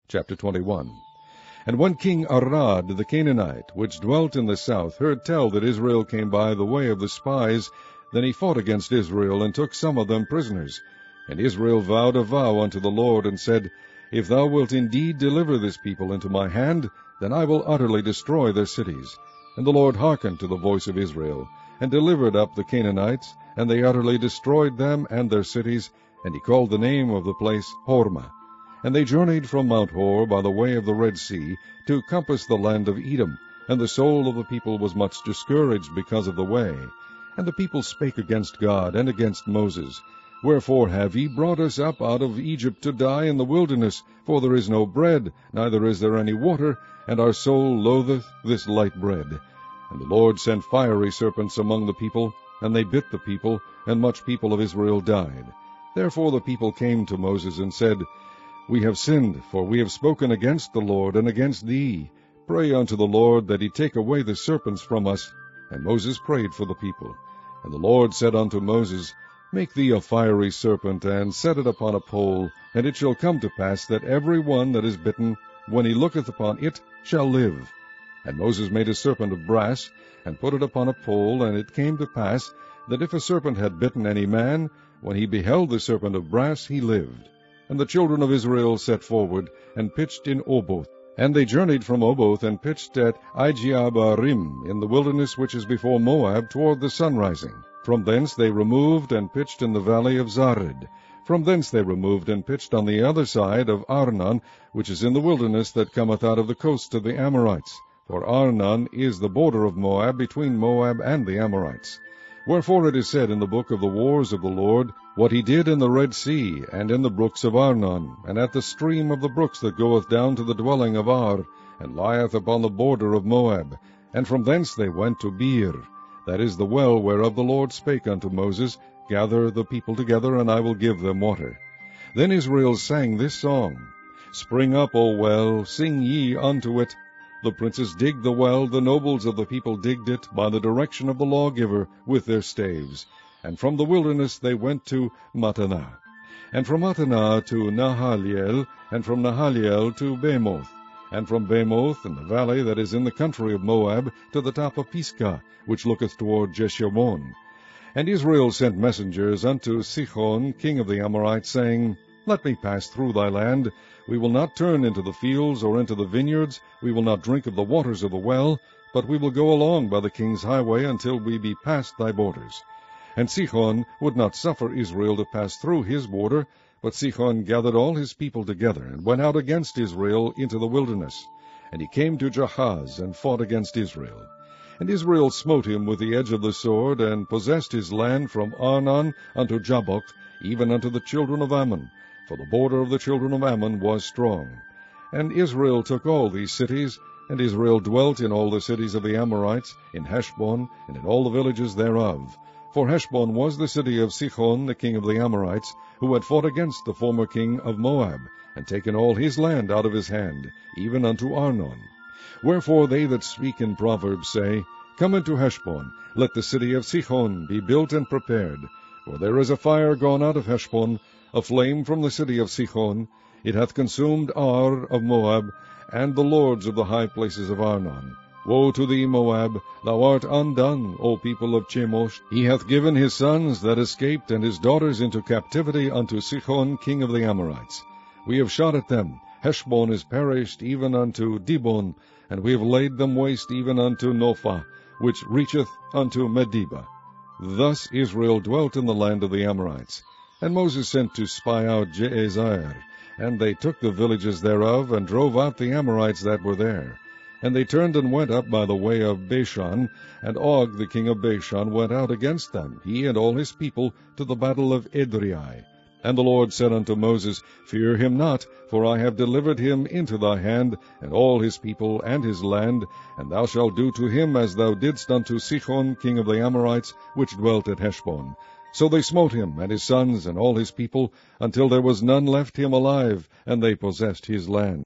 Chapter 21. And when King Arad the Canaanite, which dwelt in the south, heard tell that Israel came by the way of the spies, then he fought against Israel, and took some of them prisoners. And Israel vowed a vow unto the Lord, and said, If thou wilt indeed deliver this people into my hand, then I will utterly destroy their cities. And the Lord hearkened to the voice of Israel, and delivered up the Canaanites, and they utterly destroyed them and their cities, and he called the name of the place Hormah. And they journeyed from Mount Hor by the way of the Red Sea, to compass the land of Edom, and the soul of the people was much discouraged because of the way. And the people spake against God and against Moses, Wherefore have ye brought us up out of Egypt to die in the wilderness? For there is no bread, neither is there any water, and our soul loatheth this light bread. And the Lord sent fiery serpents among the people, and they bit the people, and much people of Israel died. Therefore the people came to Moses, and said, We have sinned, for we have spoken against the Lord and against thee. Pray unto the Lord that he take away the serpents from us. And Moses prayed for the people. And the Lord said unto Moses, Make thee a fiery serpent, and set it upon a pole, and it shall come to pass that every one that is bitten, when he looketh upon it, shall live. And Moses made a serpent of brass, and put it upon a pole, and it came to pass that if a serpent had bitten any man, when he beheld the serpent of brass, he lived. And the children of Israel set forward, and pitched in Oboth. And they journeyed from Oboth, and pitched at Ijeabarim, in the wilderness which is before Moab, toward the sunrising. From thence they removed, and pitched in the valley of Zared. From thence they removed, and pitched on the other side of Arnon, which is in the wilderness that cometh out of the coast of the Amorites. For Arnon is the border of Moab, between Moab and the Amorites. Wherefore it is said in the book of the wars of the Lord, What he did in the Red Sea, and in the brooks of Arnon, and at the stream of the brooks that goeth down to the dwelling of Ar, and lieth upon the border of Moab. And from thence they went to Beer. That is the well whereof the Lord spake unto Moses, Gather the people together, and I will give them water. Then Israel sang this song, Spring up, O well, sing ye unto it. The princes digged the well, the nobles of the people digged it, by the direction of the lawgiver, with their staves. And from the wilderness they went to Mattanah. And from Mattanah to Nahaliel, and from Nahaliel to Bamoth. And from Bamoth, in the valley that is in the country of Moab, to the top of Pisgah, which looketh toward Jeshimon. And Israel sent messengers unto Sihon, king of the Amorites, saying, Let me pass through thy land. We will not turn into the fields or into the vineyards. We will not drink of the waters of the well, but we will go along by the king's highway until we be past thy borders. And Sihon would not suffer Israel to pass through his border, but Sihon gathered all his people together, and went out against Israel into the wilderness. And he came to Jahaz, and fought against Israel. And Israel smote him with the edge of the sword, and possessed his land from Arnon unto Jabbok, even unto the children of Ammon, for the border of the children of Ammon was strong. And Israel took all these cities, and Israel dwelt in all the cities of the Amorites, in Heshbon, and in all the villages thereof. For Heshbon was the city of Sihon, the king of the Amorites, who had fought against the former king of Moab, and taken all his land out of his hand, even unto Arnon. Wherefore they that speak in Proverbs say, Come into Heshbon, let the city of Sihon be built and prepared. For there is a fire gone out of Heshbon, a flame from the city of Sihon. It hath consumed Ar of Moab, and the lords of the high places of Arnon. Woe to thee, Moab! Thou art undone, O people of Chemosh. He hath given his sons that escaped, and his daughters into captivity unto Sihon, king of the Amorites. We have shot at them. Heshbon is perished even unto Dibon, and we have laid them waste even unto Nophah, which reacheth unto Medeba. Thus Israel dwelt in the land of the Amorites. And Moses sent to spy out Jazer, and they took the villages thereof, and drove out the Amorites that were there. And they turned and went up by the way of Bashan, and Og the king of Bashan went out against them, he and all his people, to the battle of Edrei. And the Lord said unto Moses, Fear him not, for I have delivered him into thy hand, and all his people and his land, and thou shalt do to him as thou didst unto Sihon king of the Amorites, which dwelt at Heshbon. So they smote him, and his sons, and all his people, until there was none left him alive, and they possessed his land.